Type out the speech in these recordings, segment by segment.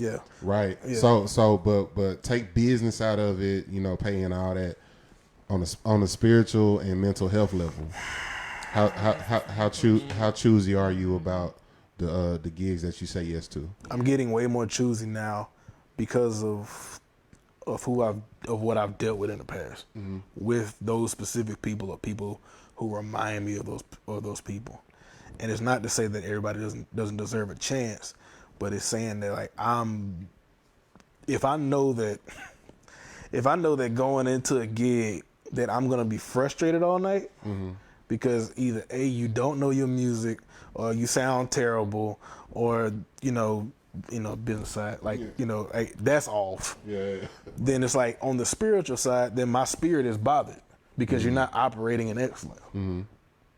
Yeah. Right. Yeah. But take business out of it, paying all that on a spiritual and mental health level. How choosy are you about the gigs that you say yes to? I'm getting way more choosy now because of what I've dealt with in the past with those specific people or people who remind me of those people. And it's not to say that everybody doesn't deserve a chance, but it's saying that like if I know that going into a gig that I'm gonna be frustrated all night because either A, you don't know your music, or you sound terrible, or business side, like that's off. Yeah. Then it's like on the spiritual side, then my spirit is bothered because you're not operating in excellence.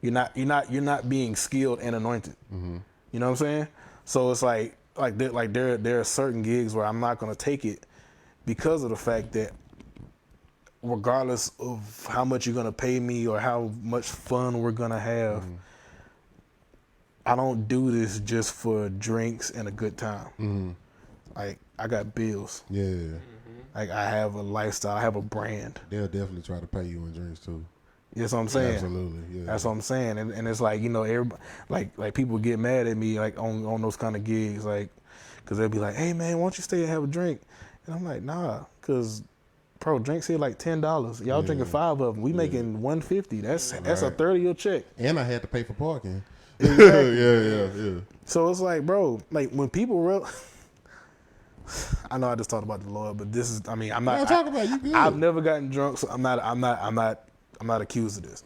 You're not being skilled and anointed. You know what I'm saying? So it's like there are certain gigs where I'm not gonna take it because of the fact that regardless of how much you're gonna pay me or how much fun we're gonna have, I don't do this just for drinks and a good time. Like I got bills. Yeah. Like I have a lifestyle. I have a brand. They'll definitely try to pay you in drinks too. That's what I'm saying. Absolutely. Yeah. That's what I'm saying. And it's like, everybody, like people get mad at me like on those kind of gigs, like, cause they'll be like, hey man, why don't you stay and have a drink? And I'm like, nah, cause bro, drinks here like $10. Y'all drinking 5 of them. We making $150. That's a third of your check. And I had to pay for parking. Exactly. Yeah. So it's like, bro, like when people I know I just talked about the Lord, but this is, I'm not. Talk about it. You good. I've never gotten drunk, so I'm not accused of this.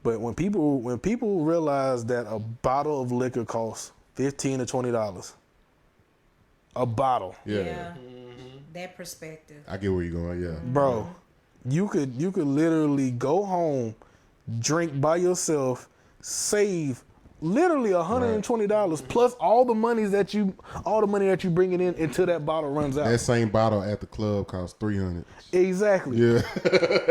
But when people realize that a bottle of liquor costs $15 to $20, a bottle. Yeah. That perspective. I get where you're going. Yeah. Bro, you could literally go home, drink by yourself, save literally $120 plus all the money that you bringing in until that bottle runs out. That same bottle at the club costs $300. Exactly. Yeah.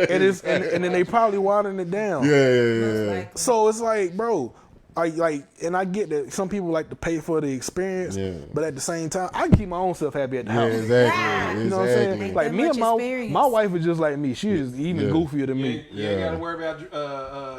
and then they probably winding it down. Yeah. So it's like, bro, and I get that some people like to pay for the experience, but at the same time, I can keep my own self happy at the house. Exactly. You know what I'm saying? Like me and my wife is just like me. She is even goofier than me. You ain't got to worry about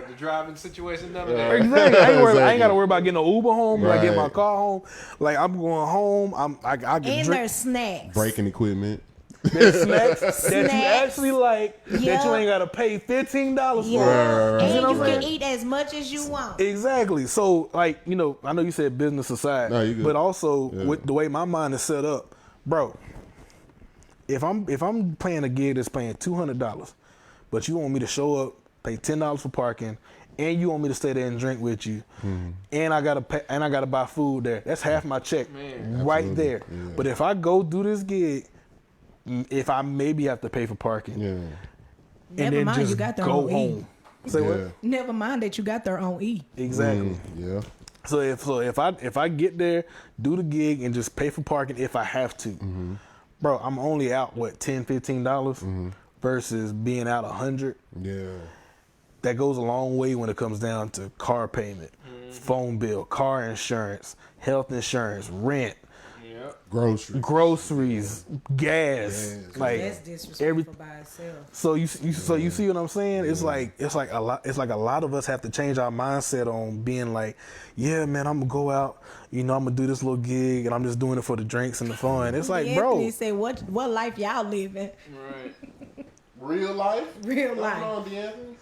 the driving situation, none of that. Exactly. I ain't got to worry about getting an Uber home, like getting my car home. Like I'm going home. I can and drink. there's snacks. Breaking equipment. There's snacks that you actually like that you ain't gotta pay $15 for. And you can eat as much as you want. Exactly. So like, I know you said business aside, but also with the way my mind is set up, bro. If I'm playing a gig that's paying $200, but you want me to show up, pay $10 for parking, and you want me to stay there and drink with you, and I gotta buy food there, that's half my check right there. Yeah. But if I go do this gig, if I maybe have to pay for parking, and never mind, you got their go own home. Say what? Never mind that you got their own E. Exactly. Yeah. So if I get there, do the gig, and just pay for parking if I have to, bro, I'm only out $10, $15 versus being out $100. Yeah. That goes a long way when it comes down to car payment, phone bill, car insurance, health insurance, rent. Groceries, gas, like that's disrespectful by itself. So you see what I'm saying? It's like a lot of us have to change our mindset on being like, yeah, man, I'm gonna go out, I'm gonna do this little gig, and I'm just doing it for the drinks and the fun. It's like, bro, Anthony say what life y'all living? Right. Real life. Real life. Come on, D'Anthony.